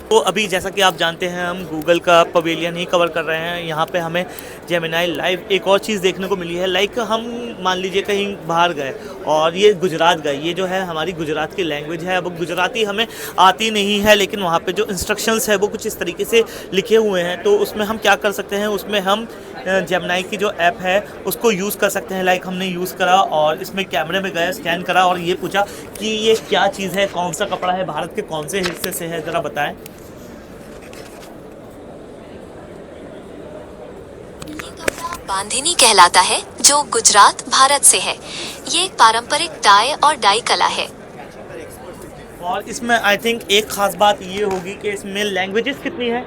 तो अभी जैसा कि आप जानते हैं हम गूगल का पवेलियन ही कवर कर रहे हैं। यहाँ पे हमें जेमिनाई लाइव एक और चीज़ देखने को मिली है, लाइक हम मान लीजिए कहीं बाहर गए और ये गुजरात गए, ये जो है हमारी गुजरात की लैंग्वेज है। अब गुजराती हमें आती नहीं है, लेकिन वहाँ पे जो इंस्ट्रक्शंस है वो कुछ इस तरीके से लिखे हुए हैं। तो उसमें हम क्या कर सकते हैं, उसमें हम जेमिनाई की जो ऐप है उसको यूज़ कर सकते हैं। लाइक हमने यूज़ करा और इसमें कैमरे में गए, स्कैन करा और ये पूछा कि ये क्या चीज़ है, कौन सा कपड़ा है, भारत के कौन से हिस्से से है, ज़रा बताएं। बांधिनी कहलाता है, जो गुजरात भारत से है। ये एक पारंपरिक टाई और डाई कला है। और इसमें आई थिंक एक खास बात ये होगी कि इसमें लैंग्वेजेस कितनी है,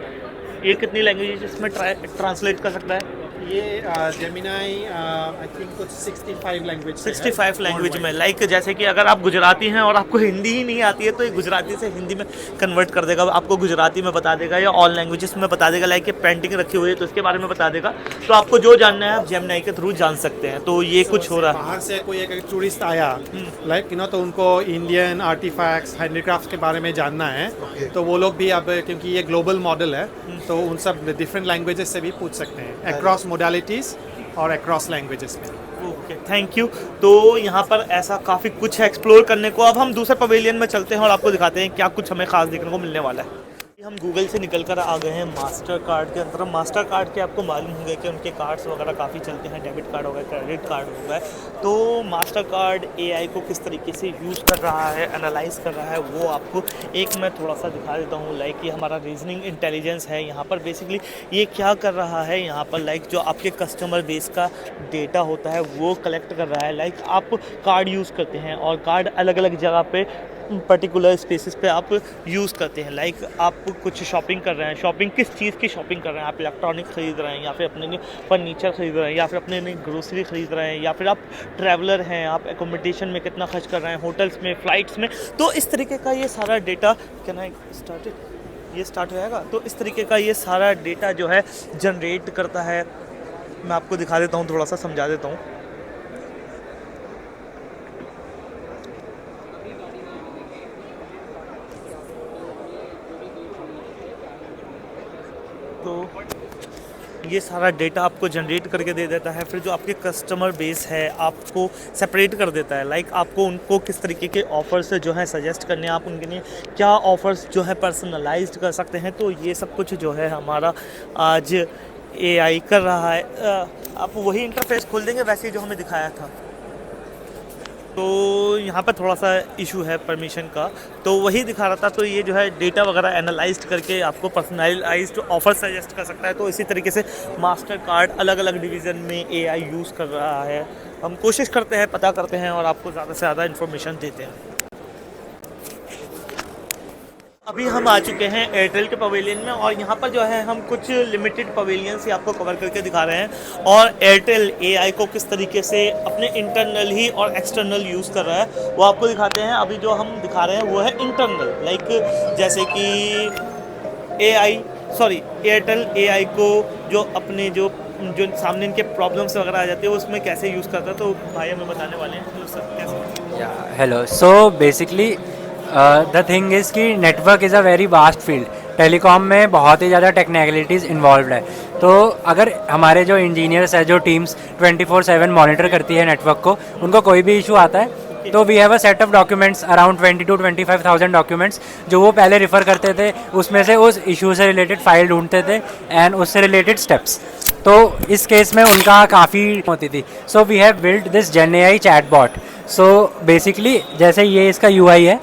ये कितनी लैंग्वेजेस इसमें ट्रांसलेट कर सकता है। ये जेमिनाई आई थिंक कुछ 65 लैंग्वेज 65 लैंग्वेज में, लाइक जैसे कि अगर आप गुजराती हैं और आपको हिंदी ही नहीं आती है तो ये गुजराती से हिंदी में कन्वर्ट कर देगा, आपको गुजराती में बता देगा या ऑल लैंग्वेजेस में बता देगा। लाइक ये पेंटिंग रखी हुई है तो इसके बारे में बता देगा। तो आपको जो जानना है आप जेमिनाई के थ्रू जान सकते हैं। तो ये कुछ हो रहा है। बाहर से कोई एक टूरिस्ट आया लाइक तो उनको इंडियन आर्टिफैक्ट्स हैंडीक्राफ्ट के बारे में जानना है, तो वो लोग भी अब क्योंकि ये ग्लोबल मॉडल है तो उन सब डिफरेंट लैंग्वेजेस से भी पूछ सकते हैं, अक्रॉस मोडालिटीज़ और अक्रॉस लैंग्वेजेस में। Okay, thank you. तो यहाँ पर ऐसा काफ़ी कुछ है एक्सप्लोर करने को। अब हम दूसरे पवेलियन में चलते हैं और आपको दिखाते हैं क्या कुछ हमें खास देखने को मिलने वाला है। हम गूगल से निकल कर आ गए हैं मास्टर कार्ड के अंदर। मास्टर कार्ड के आपको मालूम होंगे कि उनके कार्ड्स वगैरह काफ़ी चलते हैं, डेबिट कार्ड हो गए, क्रेडिट कार्ड हो गए। तो मास्टर कार्ड एआई को किस तरीके से यूज़ कर रहा है, एनालाइज कर रहा है, वो आपको एक मैं थोड़ा सा दिखा देता हूँ। लाइक ये हमारा रीजनिंग इंटेलिजेंस है। यहाँ पर बेसिकली ये क्या कर रहा है, यहाँ पर लाइक जो आपके कस्टमर बेस का डेटा होता है वो कलेक्ट कर रहा है। लाइक आप कार्ड यूज़ करते हैं और कार्ड अलग अलग जगह पे पर्टिकुलर स्पेसिस पे आप यूज़ करते हैं। लाइक आप कुछ शॉपिंग कर रहे हैं, शॉपिंग किस चीज़ की शॉपिंग कर रहे हैं, आप इलेक्ट्रॉनिक ख़रीद रहे हैं या फिर अपने लिए फर्नीचर ख़रीद रहे हैं या फिर अपने लिए ग्रोसरी ख़रीद रहे हैं या फिर आप ट्रैवलर हैं, आप एकोमोडेशन में कितना खर्च कर रहे हैं, होटल्स में, फ़्लाइट्स में। तो इस तरीके का ये सारा data, can I start it, ये स्टार्ट हो जाएगा। तो इस तरीके का ये सारा डेटा जो है जनरेट करता है। मैं आपको दिखा देता हूँ, थोड़ा सा समझा देता हूँ। तो ये सारा डेटा आपको जनरेट करके दे देता है। फिर जो आपके कस्टमर बेस है आपको सेपरेट कर देता है। लाइक आपको उनको किस तरीके के ऑफ़र्स जो हैं सजेस्ट करने हैं, आप उनके लिए क्या ऑफ़र्स जो है पर्सनलाइज्ड कर सकते हैं। तो ये सब कुछ जो है हमारा आज एआई कर रहा है। आप वही इंटरफेस खोल देंगे वैसे ही जो हमें दिखाया था। तो यहाँ पर थोड़ा सा इशू है परमिशन का, तो वही दिखा रहा था। तो ये जो है डेटा वगैरह एनालाइज करके आपको पर्सनलाइज्ड ऑफर सजेस्ट कर सकता है। तो इसी तरीके से मास्टर कार्ड अलग अलग डिवीज़न में एआई यूज़ कर रहा है। हम कोशिश करते हैं, पता करते हैं और आपको ज़्यादा से ज़्यादा इन्फॉर्मेशन देते हैं। अभी हम आ चुके हैं एयरटेल के पवेलियन में और यहाँ पर जो है हम कुछ लिमिटेड पवेलियन से आपको कवर करके दिखा रहे हैं और एयरटेल एआई को किस तरीके से अपने इंटरनल ही और एक्सटर्नल यूज़ कर रहा है वो आपको दिखाते हैं। अभी जो हम दिखा रहे हैं वो है इंटरनल, लाइक जैसे कि एयरटेल एआई को जो अपने जो सामने इनके प्रॉब्लम्स वगैरह आ जाती है उसमें कैसे यूज़ करता है। तो भाई हमें बताने वाले हैं। हेलो सर, कैसे? Hello, so basically the thing is कि network is a very vast field. Telecom में बहुत ही ज़्यादा टेक्निकलिटीज़ इन्वॉल्व है। तो अगर हमारे जो इंजीनियर्स है, जो टीम्स 24/7 मॉनिटर करती है नेटवर्क को, उनको कोई भी इशू आता है तो we have a set of documents around 20 to 25,000 documents जो वो पहले रिफ़र करते थे। उसमें से उस इशू से रिलेटेड फाइल ढूंढते थे एंड उससे रिलेटेड स्टेप्स। तो इस केस में उनका काफ़ी होती थी। So we have built this GenAI chatbot. So basically जैसे ये इसका यूआई है,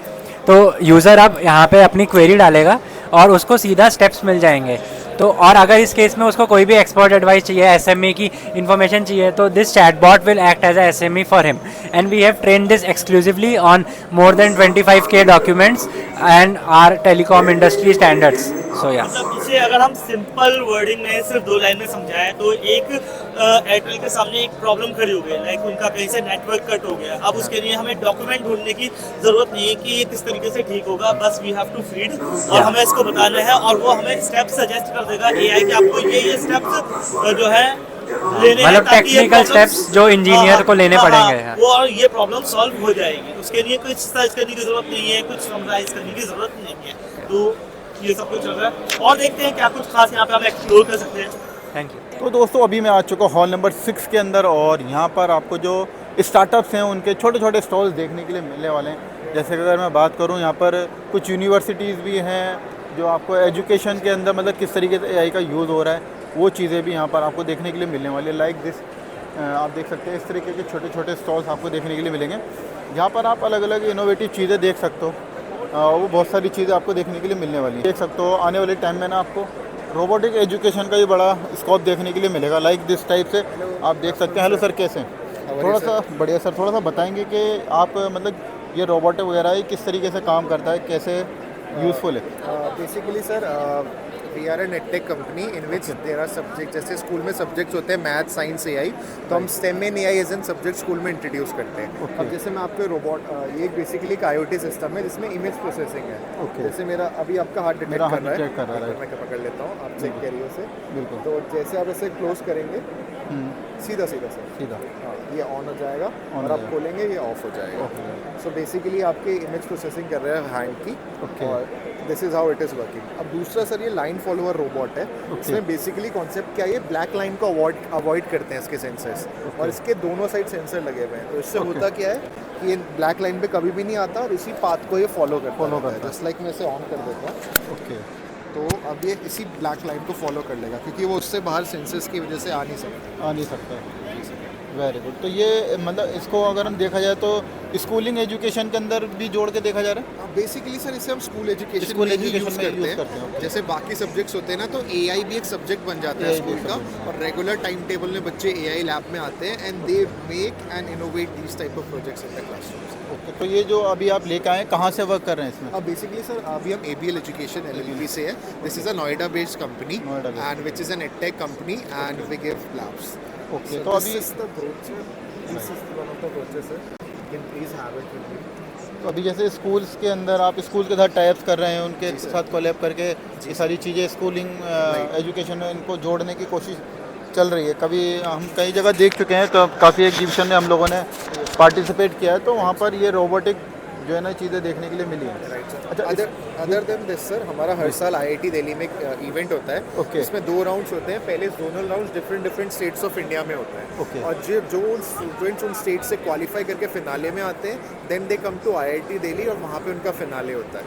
तो यूज़र अब यहाँ पे अपनी क्वेरी डालेगा और उसको सीधा स्टेप्स मिल जाएंगे। तो और अगर इस केस में उसको कोई भी एक्सपर्ट एडवाइस चाहिए, एसएमई की इन्फॉर्मेशन चाहिए, तो this chatbot will act as a SME for him and we have trained this exclusively on more than 25K documents and our telecom industry standards. So yeah. मतलब इसे अगर हम simple wording में सिर्फ 2 line में समझाएं तो एक एयरटेल के सामने एक प्रॉब्लम खड़ी हो गई, लाइक उनका कहीं से नेटवर्क कट हो गया। अब उसके लिए हमें डॉक्यूमेंट ढूंढने की जरूरत नहीं है कि ये किस तरीके से ठीक होगा, बस वी हैव टू फीड और हमें इसको बताना है और वो हमें स्टेप्स सजेस्ट कर देगा एआई कि आपको ये स्टेप्स जो है लेने मतलब टेक्निकल स्टेप्स जो इंजीनियर को लेने पड़ेंगे। वो और ये प्रॉब्लम सॉल्व हो जाएगी। उसके लिए कुछ सर्च करने की जरूरत नहीं है, कुछ समराइज करने की जरूरत नहीं है। तो ये सब कुछ चल रहा है और देखते हैं क्या कुछ खास यहाँ पे हम एक्सप्लोर कर सकते हैं। Thank you. तो दोस्तों अभी मैं आ चुका हॉल नंबर 6 के अंदर और यहाँ पर आपको जो स्टार्टअप्स हैं उनके छोटे छोटे स्टॉल्स देखने के लिए मिलने वाले हैं। जैसे कि अगर मैं बात करूँ यहाँ पर कुछ यूनिवर्सिटीज़ भी हैं जो आपको एजुकेशन के अंदर मतलब किस तरीके से एआई का यूज़ हो रहा है वो चीज़ें भी यहाँ पर आपको देखने के लिए मिलने वाली है। लाइक दिस आप देख सकते हैं इस तरीके के छोटे छोटे स्टॉल्स आपको देखने के लिए मिलेंगे जहाँ पर आप अलग अलग इनोवेटिव चीज़ें देख सकते हो। वो बहुत सारी चीज़ें आपको देखने के लिए मिलने वाली है। देख सकते हो आने वाले टाइम में ना आपको रोबोटिक एजुकेशन का भी बड़ा स्कोप देखने के लिए मिलेगा। लाइक दिस टाइप से आप देख सकते हैं। हेलो सर, कैसे हैं? थोड़ा सा बढ़िया सर, थोड़ा सा बताएंगे कि आप मतलब ये रोबोटिक वगैरह किस तरीके से काम करता है, कैसे यूज़फुल है? Basically sir we are an edtech company in which there are subject, जैसे स्कूल में सब्जेक्ट्स होते हैं मैथ, साइंस, एआई, तो हम STEM in AI as an subject school में इंट्रोड्यूस करते हैं। अब जैसे मैं आपको रोबोट, ये बेसिकली एक आईओटी सिस्टम है जिसमें इमेज प्रोसेसिंग है। जैसे मेरा अभी आपका हार्ट डिटेक्ट कर रहा है, मैं पकड़ लेता हूँ, आप चेक करिए उसे। बिल्कुल। तो जैसे आप इसे क्लोज करेंगे सीधा सीधा सीधा हाँ, ये ऑन हो जाएगा और आप खोलेंगे ये ऑफ हो जाएगा। सो बेसिकली आपके इमेज प्रोसेसिंग कर रहे हैं हैंड की और this is how it is working. अब दूसरा सर ये लाइन फॉलोअर रोबोट है। इसमें बेसिकली कॉन्सेप्ट क्या है, ये ब्लैक लाइन को अवॉइड करते हैं इसके सेंसर्स और इसके दोनों साइड सेंसर लगे हुए हैं। तो इससे होता क्या है कि ये ब्लैक लाइन पे कभी भी नहीं आता और इसी पाथ को ये फॉलो करता है। जस्ट लाइक मैं इसे ऑन कर देता हूँ। ओके, तो अब ये इसी ब्लैक लाइन को फॉलो कर लेगा क्योंकि वो उससे बाहर सेंसर्स की वजह से आ नहीं सकता। Very good. तो ये मतलब इसको अगर हम देखा जाए तो स्कूलिंग एजुकेशन के अंदर भी जोड़ के देखा जा रहा है। बेसिकली सर इसे हम स्कूल एजुकेशन में यूज़ करते हैं। जैसे बाकी सब्जेक्ट्स होते हैं ना, तो एआई भी एक सब्जेक्ट बन जाता है स्कूल का और रेगुलर टाइम टेबल में बच्चे एआई लैब में आते हैं and they make and innovate these type of projects in the classrooms. Okay, तो ये जो अभी आप लेकर आए कहाँ से वर्क कर रहे हैं इसमें? अब बेसिकली सर अभी हम ABL एजुकेशन LLB से है। This is a Noida based company and which is an edtech company and we give labs. Okay, तो अभी तो अभी जैसे स्कूल्स के अंदर आप स्कूल के साथ टाइप्स कर रहे हैं, उनके साथ कोलैब करके ये सारी चीज़ें स्कूलिंग एजुकेशन में इनको जोड़ने की कोशिश चल रही है। कभी हम कई जगह देख चुके हैं, तो काफ़ी एग्जीबिशन में हम लोगों ने पार्टिसिपेट किया है, तो वहाँ पर ये रोबोटिक जो है ना चीज़ें देखने के लिए मिली है। अच्छा, अदर देन दिस सर हमारा हर साल IIT दिल्ली में एक इवेंट होता है। इसमें 2 राउंड्स होते हैं। पहले zonal rounds different states of India में होता है और जो स्टूडेंट्स उन स्टेट से क्वालिफाई करके फिनाले में आते हैं then they come to IIT Delhi और वहाँ पे उनका फिनाले होता है।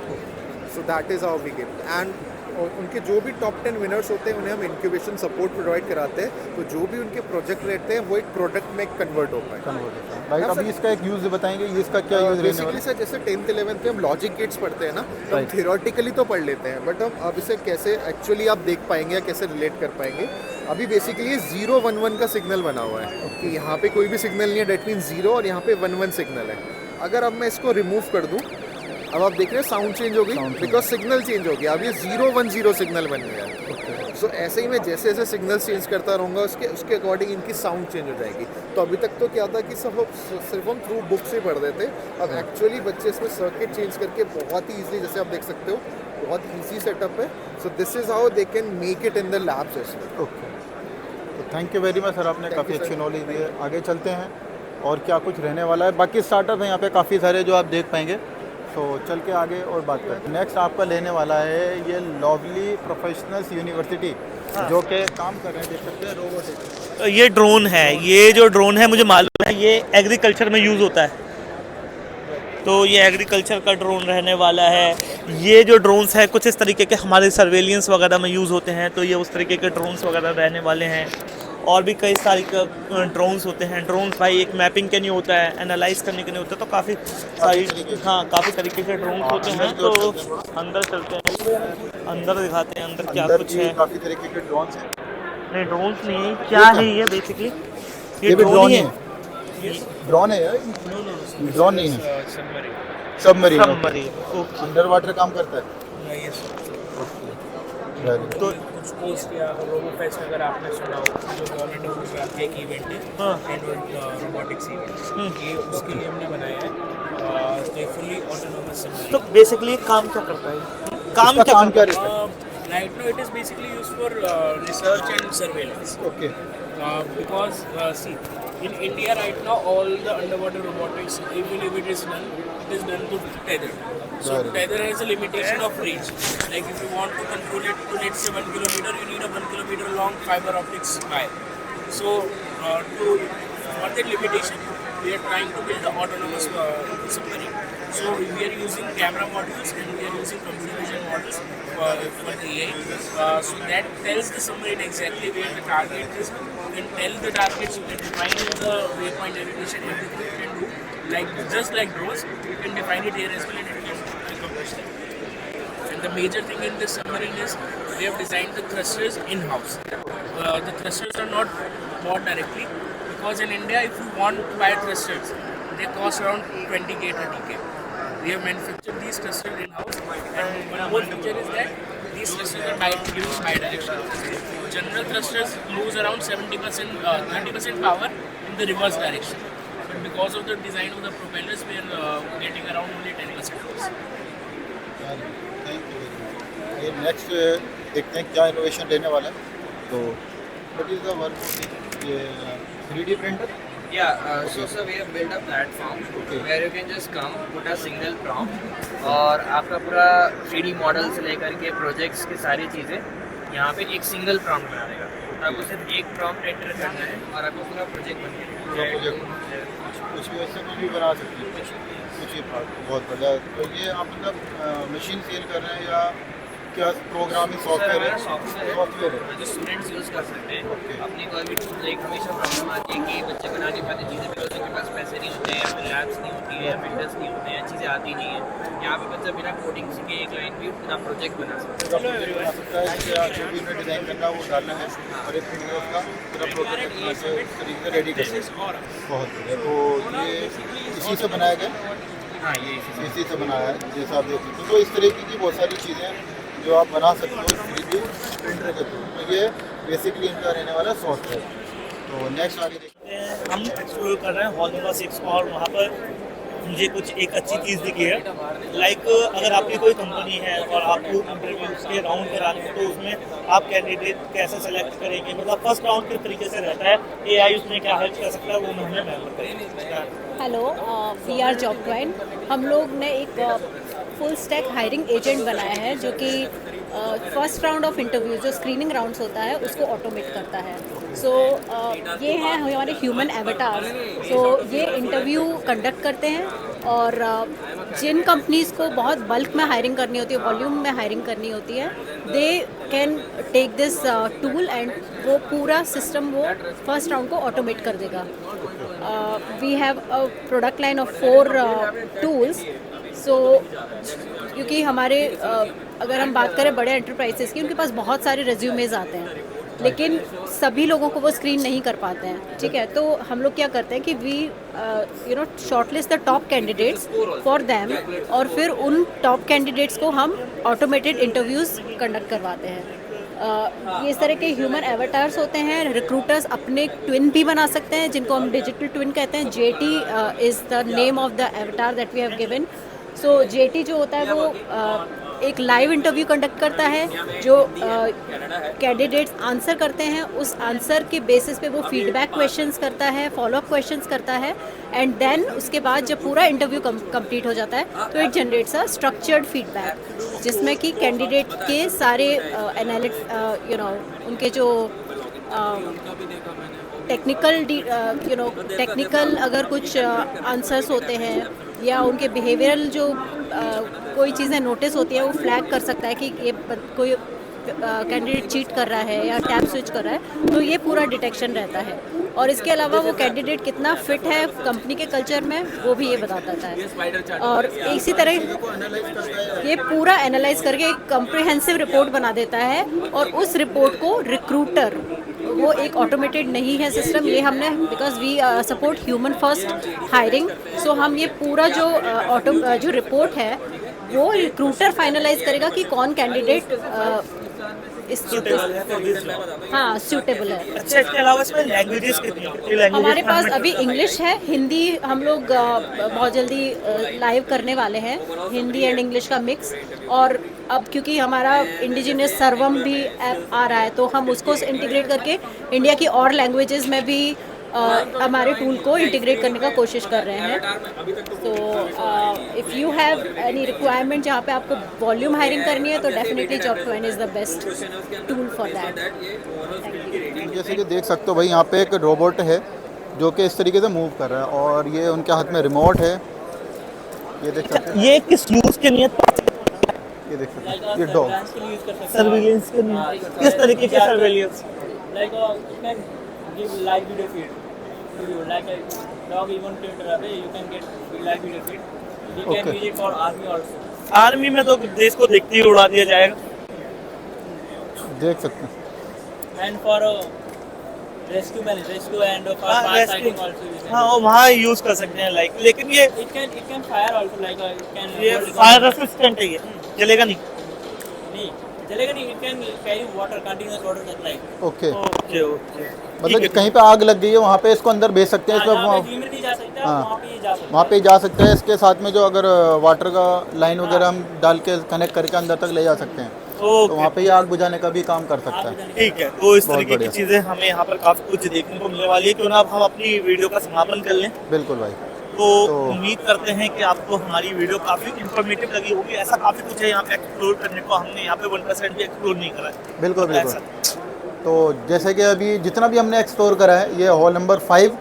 So that is how we give and और उनके जो भी टॉप 10 विनर्स होते हैं उन्हें हम इंक्यूबेशन सपोर्ट प्रोवाइड कराते हैं। तो जो भी उनके प्रोजेक्ट रहते हैं वो एक प्रोडक्ट में कन्वर्ट होता है। राइट, अभी इसका एक यूज़ बताएंगे, इसका क्या यूज़ रहने वाला है? सर जैसे 10th 11th में हम लॉजिक गेट्स पढ़ते हैं ना, तो हम थियोरेटिकली तो पढ़ लेते हैं, बट हम अब इसे कैसे एक्चुअली आप देख पाएंगे या कैसे रिलेट कर पाएंगे। अभी बेसिकली 0-1-1 का सिग्नल बना हुआ है कि यहाँ पे कोई भी सिग्नल नहीं है, डेट मीन 0 और यहाँ पे 1-1 सिग्नल है। अगर अब मैं इसको रिमूव कर दूँ, अब आप देख रहे हैं साउंड चेंज हो गई बिकॉज सिग्नल चेंज हो गया। अब ये 0-1-0 सिग्नल बन गया है। सो ऐसे ही मैं जैसे जैसे सिग्नल चेंज करता रहूँगा उसके अकॉर्डिंग इनकी साउंड चेंज हो जाएगी। तो अभी तक तो क्या था कि सिर्फ हम थ्रू बुक से पढ़ देते, अब एक्चुअली बच्चे इसमें सर्किट चेंज करके बहुत ही ईजिली, जैसे आप देख सकते हो बहुत ईजी सेटअप है। So this is how they can make it in the labs as well. Okay, तो thank you very much sir, आपने काफ़ी अच्छी नॉलेज दी है। आगे चलते हैं और क्या कुछ रहने वाला है। बाकी स्टार्टअप हैं यहाँ पे काफ़ी सारे जो आप देख पाएंगे, तो चल के आगे और बात करते हैं। नेक्स्ट आपका लेने वाला है ये लवली प्रोफेशनल्स यूनिवर्सिटी जो कि काम कर रहे हैं, देख सकते हैं रोबोटिक। ये ड्रोन है, ये जो ड्रोन है मुझे मालूम है ये एग्रीकल्चर में यूज़ होता है, तो ये एग्रीकल्चर का ड्रोन रहने वाला है। ये जो ड्रोन्स है कुछ इस तरीके के हमारे सर्वेलियंस वगैरह में यूज़ होते हैं, तो ये उस तरीके के ड्रोन्स वगैरह रहने वाले हैं। और भी कई सारे ड्रोन्स होते हैं। ड्रोन्स भाई एक मैपिंग के लिए होता है, एनालाइज करने के लिए होता है, तो काफ़ी सारी काफ़ी तरीके के ड्रोन्स होते हैं। तो अंदर चलते हैं, अंदर दिखाते हैं अंदर क्या कुछ है। काफ़ी तरीके के ड्रोन्स हैं। नहीं ड्रोन्स नहीं है, क्या है ये बेसिकली? ये ड्रोन है, ड्रोन है यार, ड्रोन नहीं है, सबमरीन। अंडर वाटर काम करता है। तो कुछ पोस्ट या रोबो फेस्ट अगर आपने सुना हो, जो गवर्नमेंट ऑफ गुजरात का एक इवेंट है, एनुअल रोबोटिक्स इवेंट, ये उसके लिए हमने बनाया है फुल्ली ऑटोनोमस सबमरीन। तो बेसिकली काम क्या करता है, काम क्या रहता है? Right now it is basically used for research and surveillance. Okay Because see, in India right now all the underwater robotics, even if it is done through tether. So Right. tether has a limitation of range. Like if you want to control it to let's say 1 kilometer, you need a 1 kilometer long fiber optics wire. So for that limitation, we are trying to build an autonomous submarine. So we are using camera modules and we are using computer vision models for the AI. So that tells the submarine exactly where the target is. You can tell the targets, you can define the waypoint navigation, everything you can do. Like just like drones, you can define it here as well and it can accomplish that. And the major thing in this submarine is we have designed the thrusters in-house. The thrusters are not bought directly because in India, if you want to buy thrusters, they cost around 20k, 30k. We have manufactured these thrusters in-house, and one more feature is that these thrusters are used bidirectional. General thrusters lose around 70%, 30% power in the reverse direction. But because of the design of the propellers, we are getting around only 10% force. Thank you. ये next देखते हैं क्या innovation रहने वाला है। तो what is the work ये 3D printer? Yeah, so we have built a platform where you can just come, put a single prompt और आपका पूरा 3D मॉडल से लेकर के प्रोजेक्ट्स की सारी चीज़ें यहाँ पे एक सिंगल प्रॉम्प्ट बना देगा। आपको सिर्फ एक प्रॉम्प्ट एंटर करना है और आपको पूरा प्रोजेक्ट बन जाएगा। कुछ भी वैसे कुछ भी बना सकते हैं, कुछ ही बहुत बढ़िया। तो ये आप मतलब मशीन सेल कर रहे हैं या क्या प्रोग्रामिंग सॉफ्टवेयर है? सॉफ्टवेयर है जो स्टूडेंट्स यूज़ कर सकते हैं। अपनी कोई भी लाइक हमेशा प्रॉब्लम आती है कि बच्चे बना नहीं पाते चीज़ें बिकॉज उनके पास पैसे नहीं होते हैं या फिर लैब्स नहीं होती है या फिल्टर्स नहीं होते हैं, चीज़ें आती नहीं है। यहाँ पे बच्चा बिना कोडिंग सीखे एक लाइन भी पूरा प्रोजेक्ट बना सकता है। जो भी उन्हें डिज़ाइन करना वो डालना है और एक फिर उसका पूरा प्रोजेक्ट तरीके से रेडी करना है। बहुत बढ़िया। तो ये इसी से बनाया गया? हाँ, ये इसी से बनाया है जैसा आप देख सकते हो। तो इस तरीके की बहुत सारी चीज़ें जो आप बना सकते हो 3D प्रिंटर के थ्रू। तो ये बेसिकली इनका रहने वाला सॉफ्टवेयर। तो नेक्स्ट आगे देखते हैं। हम एक्सप्लोर कर रहे हैं हॉल 6 और वहाँ पर मुझे कुछ एक अच्छी चीज़ दिखी है। लाइक अगर आपकी कोई कंपनी है और आपको इंटरव्यूज के राउंड कराने हैं तो उसमें आप कैंडिडेट कैसे सेलेक्ट करेंगे, मतलब फर्स्ट राउंड किस तरीके से रहता है, AI उसमें क्या हेल्प कर सकता है, वो हमें मेंबर करेंगे। Hello, we are Jobquine. हम लोग ने एक फुल स्टैक हायरिंग एजेंट बनाया है जो कि फर्स्ट राउंड ऑफ इंटरव्यू जो स्क्रीनिंग राउंड्स होता है उसको ऑटोमेट करता है। सो ये हैं हमारे ह्यूमन एवेटार्स। सो ये इंटरव्यू कंडक्ट करते हैं और जिन कंपनीज़ को बहुत बल्क में हायरिंग करनी होती है, वॉल्यूम में हायरिंग करनी होती है, they can take this tool and वो पूरा सिस्टम वो फर्स्ट राउंड को ऑटोमेट कर देगा। We have a product line of 4 tools. So क्योंकि हमारे अगर हम बात करें बड़े एंटरप्राइजेस की, उनके पास बहुत सारे रेज्यूमेज आते हैं लेकिन सभी लोगों को वो स्क्रीन नहीं कर पाते हैं, ठीक है। तो हम लोग क्या करते हैं कि we shortlist the top candidates for them और फिर उन टॉप कैंडिडेट्स को हम ऑटोमेटेड इंटरव्यूज़ कंडक्ट करवाते हैं। ये इस तरह के ह्यूमन एवेटार्स होते हैं। रिक्रूटर्स अपने ट्विन भी बना सकते हैं जिनको हम डिजिटल ट्विन कहते हैं। JT is the name of the avatar that we have given. So JT जो होता है वो एक लाइव इंटरव्यू कंडक्ट करता है जो कैंडिडेट्स आंसर करते हैं, उस आंसर के बेसिस पे वो फीडबैक क्वेश्चंस करता है, फॉलोअप क्वेश्चंस करता है एंड देन उसके बाद जब पूरा इंटरव्यू कंप्लीट हो जाता है तो it generates a structured feedback जिसमें कि कैंडिडेट के सारे उनके जो टेक्निकल अगर कुछ आंसर्स होते हैं या उनके बिहेवियरल जो कोई चीज़ें नोटिस होती है वो फ्लैग कर सकता है कि ये कोई कैंडिडेट चीट कर रहा है या टैब स्विच कर रहा है, तो ये पूरा डिटेक्शन रहता है। और इसके अलावा वो कैंडिडेट कितना फिट है कंपनी के कल्चर में वो भी ये बताता है। और इसी तरह ये पूरा एनालाइज करके एक कॉम्प्रिहेंसिव रिपोर्ट बना देता है और उस रिपोर्ट को रिक्रूटर, वो एक ऑटोमेटेड नहीं है सिस्टम, ये हमने because we support human first hiring, so हम ये पूरा जो रिपोर्ट है वो रिक्रूटर फाइनलाइज करेगा कि कौन कैंडिडेट इस Suitable है for this job. हाँ सूटेबल है। अच्छा, इसके अलावा इसमें लैंग्वेजेस कितनी हैं? हमारे पास अभी इंग्लिश है, हिंदी हम लोग बहुत जल्दी लाइव करने वाले हैं, हिंदी एंड इंग्लिश का मिक्स। और अब क्योंकि हमारा इंडिजिनियस सर्वम भी ऐप आ रहा है तो हम उसको इंटीग्रेट करके इंडिया की और लैंग्वेजेस में भी हमारे टूल को इंटीग्रेट करने का कोशिश कर रहे हैं। तो if you have any requirement जहाँ पे आपको वॉल्यूम हायरिंग करनी है तो डेफिनेटली जॉब21 is the best tool for that. जैसे कि देख सकते हो भाई, यहाँ पे एक रोबोट है जो कि इस तरीके से मूव कर रहा है और ये उनके हाथ में रिमोट है, ये देख सकते हैं। ये किस यूज के लिए? ये देख सकते हैं, ये डॉग सर्विलेंस के लिए। किस तरीके के surveillance? give live video feed to you, like a dog even Twitter away, you can get live video feed. You can Okay. use it for army also. Army में तो देश को देखते ही उड़ा दिया जाएगा। देख सकते हैं। And for rescue and for fire fighting also you can. हाँ, वो वहाँ यूज कर सकते हैं लाइक, लेकिन ये It can fire also, like it can. ये फायर रेसिस्टेंट है, ये जलेगा नहीं। नहीं चलेगा नहीं, it can carry water, continuous water supply. Okay okay okay. मतलब कि कहीं पे आग लग गई है वहाँ पे इसको अंदर भेज सकते हैं, जहाँ पे इसमें limit नहीं जा सकता, हाँ। वहाँ पे ही जा सकता। वहाँ पे जा सकते हैं। इसके साथ में जो अगर वाटर का लाइन वगैरह हम डाल के कनेक्ट करके अंदर तक ले जा सकते हैं, तो वहाँ पे ही आग बुझाने का भी काम कर सकता है। ठीक है, तो इस बहुत तरीके की बढ़िया। चीजें हमें यहाँ पर काफी कुछ देखने को मिलने वाली है। क्यों ना अब हम अपनी वीडियो का समापन कर लें। बिल्कुल भाई। तो उम्मीद करते हैं कि आपको हमारी वीडियो काफी इंफॉर्मेटिव लगी होगी। ऐसा काफी कुछ है यहाँ पे एक्सप्लोर करने को, हमने यहाँ पे 1% भी एक्सप्लोर नहीं करा है। बिल्कुल बिल्कुल। ऐसा। तो जैसे कि अभी जितना भी हमने एक्सप्लोर करा है, ये hall number 5,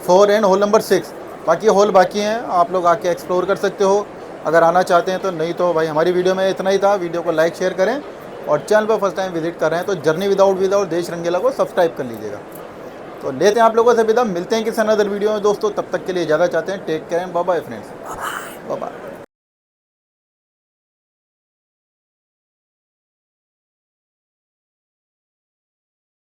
4 and hall number 6, बाकी हॉल बाकी हैं, आप लोग आके एक्सप्लोर कर सकते हो अगर आना चाहते हैं तो। नहीं तो भाई हमारी वीडियो में इतना ही था। वीडियो को लाइक शेयर करें और चैनल पर फर्स्ट टाइम विजिट कर रहे हैं तो जर्नी विदाउट देश रंगीला को सब्सक्राइब कर लीजिएगा। तो लेते हैं आप लोगों से विदा, मिलते हैं किसी अनदर वीडियो में दोस्तों। तब तक के लिए ज़्यादा चाहते हैं, take care, bye bye friends, bye bye.